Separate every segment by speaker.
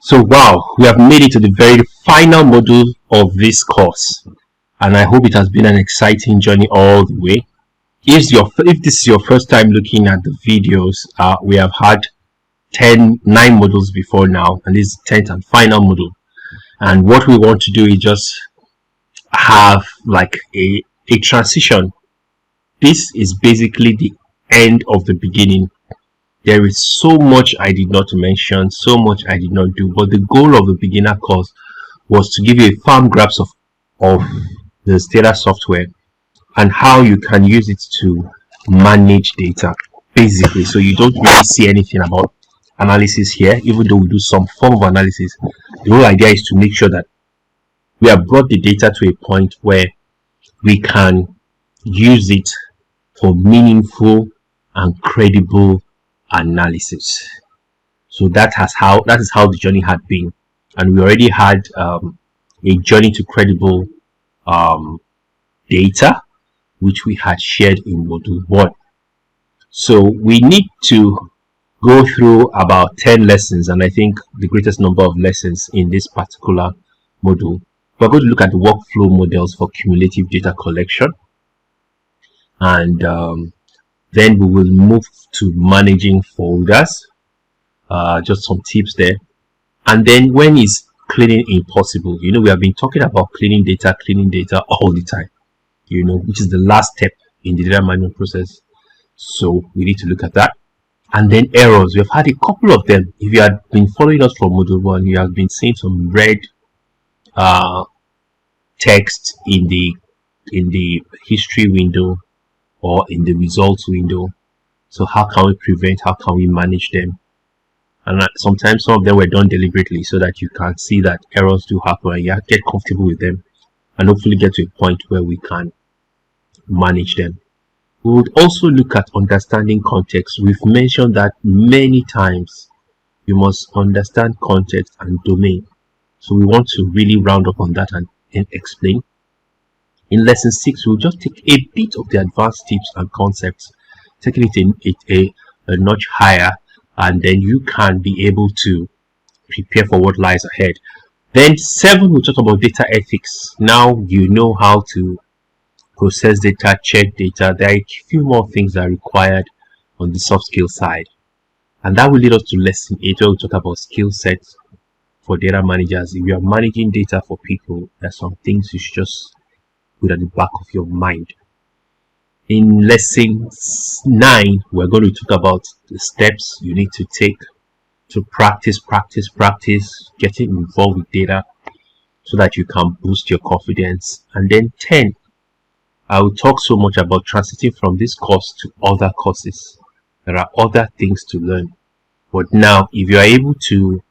Speaker 1: So wow, we have made it to the very final module of this course, and I hope it has been an exciting journey all the way. If this is your first time looking at the videos, we have had 9 modules before now, and this is the 10th and final module. And what we want to do is just have like a transition. This is basically the end of the beginning. There is so much I did not mention, so much I did not do, but the goal of the beginner course was to give you a firm grasp of the Stata software and how you can use it to manage data, basically. So you don't really see anything about analysis here, even though we do some form of analysis. The whole idea is to make sure that we have brought the data to a point where we can use it for meaningful and credible analysis. So that is how the journey had been, and we already had a journey to credible data, which we had shared in module 1. So we need to go through about 10 lessons, and I think the greatest number of lessons in this particular module. We're going to look at the workflow models for cumulative data collection, and then we will move to managing folders, just some tips there. And then when is cleaning impossible? We have been talking about cleaning data all the time, which is the last step in the data management process. So we need to look at that. And then errors. We have had a couple of them. If you had been following us from module 1, you have been seeing some red text in the history window or in the results window. So how can we prevent, how can we manage them? And sometimes some of them were done deliberately so that you can see that errors do happen and you get comfortable with them and hopefully get to a point where we can manage them. We would also look at understanding context. We've mentioned that many times. You must understand context and domain. So we want to really round up on that and explain. In lesson 6, we'll just take a bit of the advanced tips and concepts, taking it a notch higher, and then you can be able to prepare for what lies ahead. Then 7, we'll talk about data ethics. Now you know how to process data, check data. There are a few more things that are required on the soft skill side, and that will lead us to lesson 8, where we'll talk about skill sets for data managers. If you are managing data for people, there are some things you should just put at the back of your mind. In lesson 9, we're going to talk about the steps you need to take to practice getting involved with data so that you can boost your confidence. And then 10, I will talk so much about transiting from this course to other courses. There are other things to learn, but now if you are able to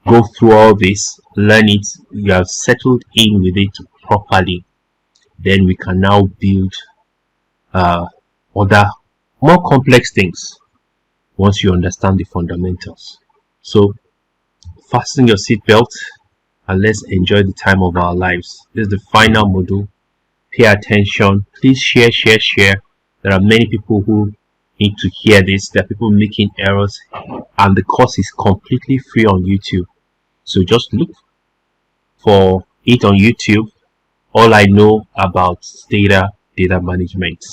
Speaker 1: go through all this, learn it, you have settled in with it properly, then we can now build other more complex things once you understand the fundamentals. So fasten your seatbelt and let's enjoy the time of our lives. This is the final module. Pay attention. Please share. There are many people who need to hear this. There are people making errors, and the course is completely free on YouTube. So just look for it on YouTube. All I know about data management,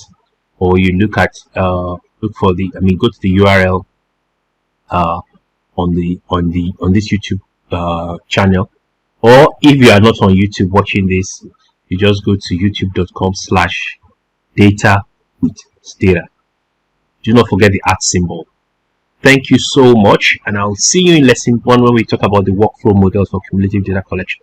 Speaker 1: or you look at go to the URL on this YouTube channel, or if you are not on YouTube watching this, you just go to youtube.com/data with Stata. Do not forget the @ symbol. Thank you so much, and I'll see you in lesson 1 when we talk about the workflow models for cumulative data collection.